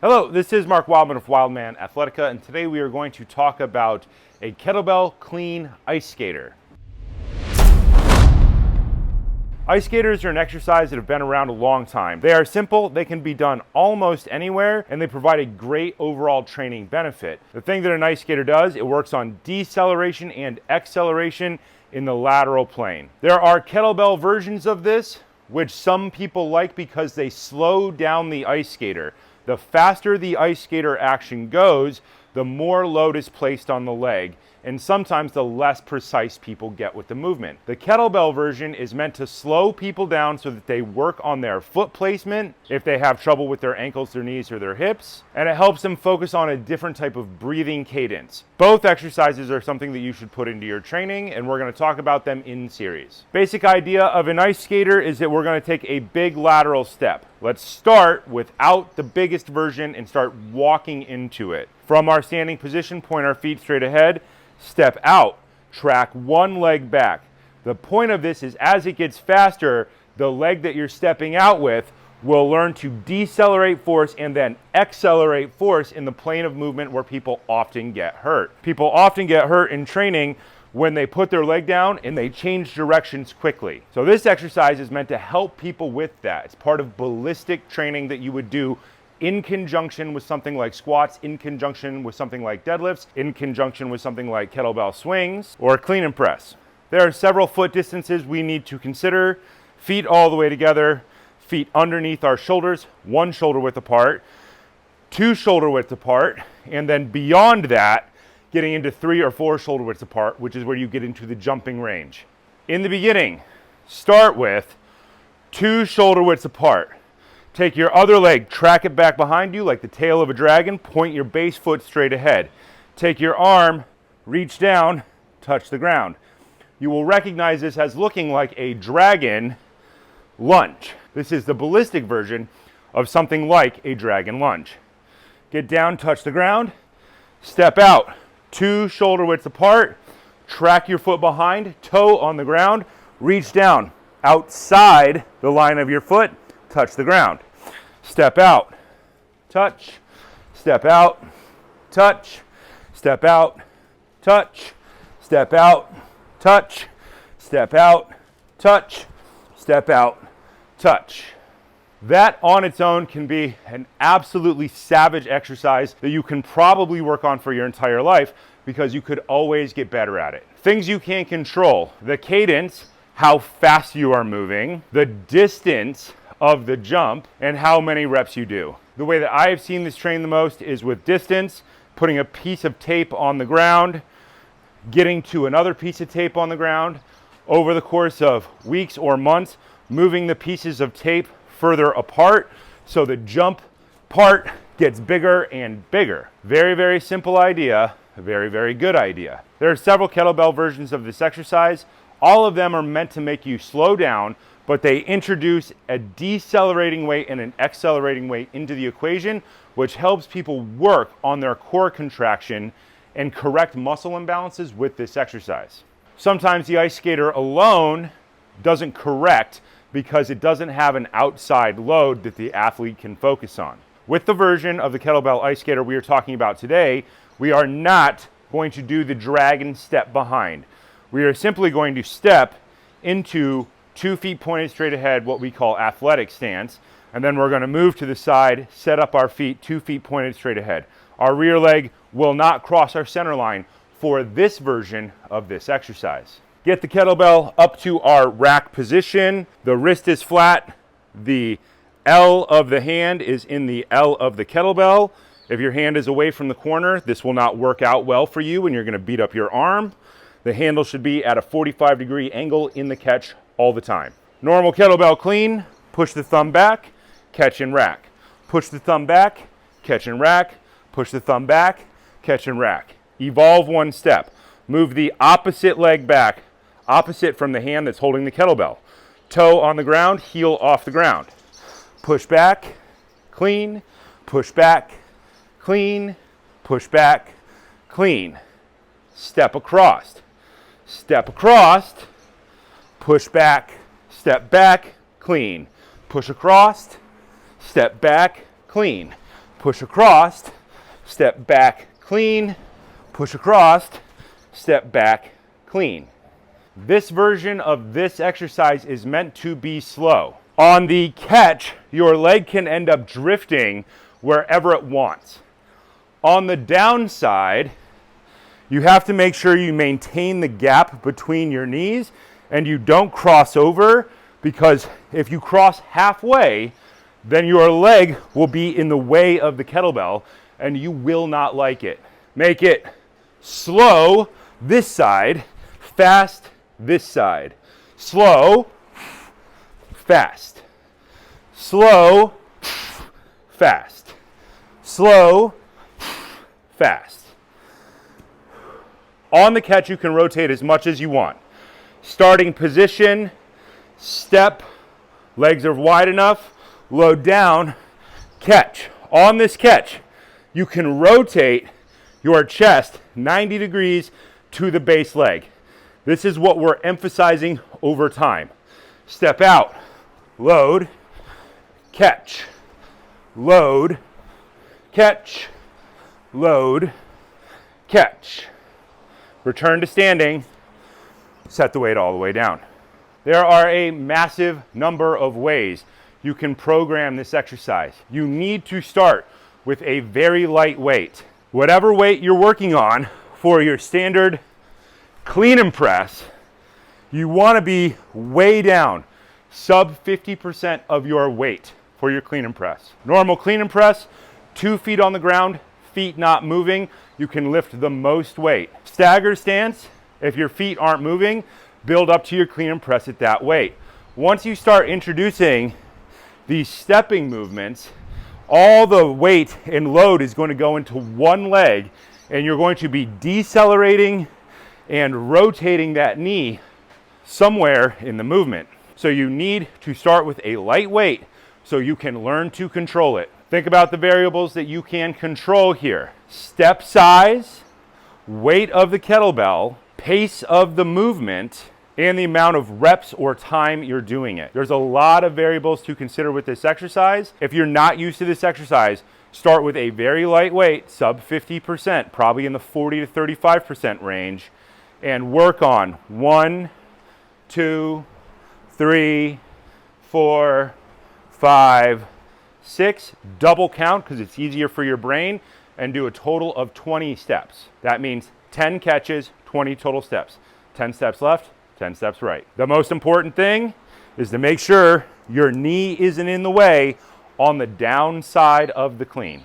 Hello, this is Mark Wildman of Wildman Athletica, and today we are going to talk about a kettlebell clean ice skater. Ice skaters are an exercise that have been around a long time. They are simple, they can be done almost anywhere, and they provide a great overall training benefit. The thing that an ice skater does, it works on deceleration and acceleration in the lateral plane. There are kettlebell versions of this, which some people like because they slow down the ice skater. The faster the ice skater action goes, the more load is placed on the leg, and sometimes the less precise people get with the movement. The kettlebell version is meant to slow people down so that they work on their foot placement if they have trouble with their ankles, their knees, or their hips, and it helps them focus on a different type of breathing cadence. Both exercises are something that you should put into your training, and we're going to talk about them in series. Basic idea of an ice skater is that we're going to take a big lateral step. Let's start without the biggest version and start walking into it. From our standing position, point our feet straight ahead, step out, track one leg back. The point of this is as it gets faster, the leg that you're stepping out with will learn to decelerate force and then accelerate force in the plane of movement where people often get hurt. People often get hurt in training when they put their leg down and they change directions quickly. So this exercise is meant to help people with that. It's part of ballistic training that you would do in conjunction with something like squats, in conjunction with something like deadlifts, in conjunction with something like kettlebell swings, or clean and press. There are several foot distances we need to consider. Feet all the way together, feet underneath our shoulders, one shoulder width apart, two shoulder widths apart, and then beyond that, getting into 3 or 4 shoulder widths apart, which is where you get into the jumping range. In the beginning, start with 2 shoulder widths apart. Take your other leg, track it back behind you like the tail of a dragon, point your base foot straight ahead. Take your arm, reach down, touch the ground. You will recognize this as looking like a dragon lunge. This is the ballistic version of something like a dragon lunge. Get down, touch the ground, step out. 2 shoulder widths apart, track your foot behind, toe on the ground, reach down outside the line of your foot, touch the ground. Step out, touch, step out, touch, step out, touch, step out, touch, step out, touch, step out, touch. That on its own can be an absolutely savage exercise that you can probably work on for your entire life because you could always get better at it. Things you can't control: the cadence, how fast you are moving, the distance of the jump, and how many reps you do. The way that I have seen this trained the most is with distance, putting a piece of tape on the ground, getting to another piece of tape on the ground, over the course of weeks or months, moving the pieces of tape further apart so the jump part gets bigger and bigger. Very, very simple idea, a very, very good idea. There are several kettlebell versions of this exercise. All of them are meant to make you slow down, but they introduce a decelerating weight and an accelerating weight into the equation, which helps people work on their core contraction and correct muscle imbalances with this exercise. Sometimes the ice skater alone doesn't correct because it doesn't have an outside load that the athlete can focus on. With the version of the kettlebell ice skater we are talking about today, we are not going to do the dragon step behind. We are simply going to step into 2 feet pointed straight ahead, what we call athletic stance, and then we're going to move to the side, set up our feet 2 feet pointed straight ahead. Our rear leg will not cross our center line for this version of this exercise. Get the kettlebell up to our rack position. The wrist is flat. The L of the hand is in the L of the kettlebell. If your hand is away from the corner, this will not work out well for you and you're going to beat up your arm. The handle should be at a 45-degree angle in the catch all the time. Normal kettlebell clean, push the thumb back, catch and rack. Push the thumb back, catch and rack. Push the thumb back, catch and rack. Evolve one step. Move the opposite leg back, opposite from the hand that's holding the kettlebell. Toe on the ground, heel off the ground. Push back, clean, push back, clean, push back, clean. Step across, push back, step back, clean. Push across, step back, clean. push across, step back, clean, push across, step back, clean. This version of this exercise is meant to be slow. On the catch, your leg can end up drifting wherever it wants. On the downside, you have to make sure you maintain the gap between your knees and you don't cross over, because if you cross halfway, then your leg will be in the way of the kettlebell and you will not like it. Make it slow this side, fast this side. Slow, fast. Slow, fast. Slow, fast. On the catch, you can rotate as much as you want. Starting position, step, legs are wide enough, load down, catch. On this catch, you can rotate your chest 90 degrees to the base leg. This is what we're emphasizing over time. Step out, load, catch, load, catch, load, catch. Return to standing, set the weight all the way down. There are a massive number of ways you can program this exercise. You need to start with a very light weight. Whatever weight you're working on for your standard clean and press, you want to be way down, sub 50% of your weight for your clean and press. Normal clean and press, 2 feet on the ground, feet not moving, you can lift the most weight. Stagger stance, if your feet aren't moving, build up to your clean and press at that weight. Once you start introducing these stepping movements, all the weight and load is going to go into one leg, and you're going to be decelerating and rotating that knee somewhere in the movement. So you need to start with a light weight so you can learn to control it. Think about the variables that you can control here. Step size, weight of the kettlebell, pace of the movement, and the amount of reps or time you're doing it. There's a lot of variables to consider with this exercise. If you're not used to this exercise, start with a very light weight, sub 50%, probably in the 40 to 35% range, and work on 1, 2, 3, 4, 5, 6, double count because it's easier for your brain, and do a total of 20 steps. That means 10 catches, 20 total steps. 10 steps left, 10 steps right. The most important thing is to make sure your knee isn't in the way on the downside of the clean.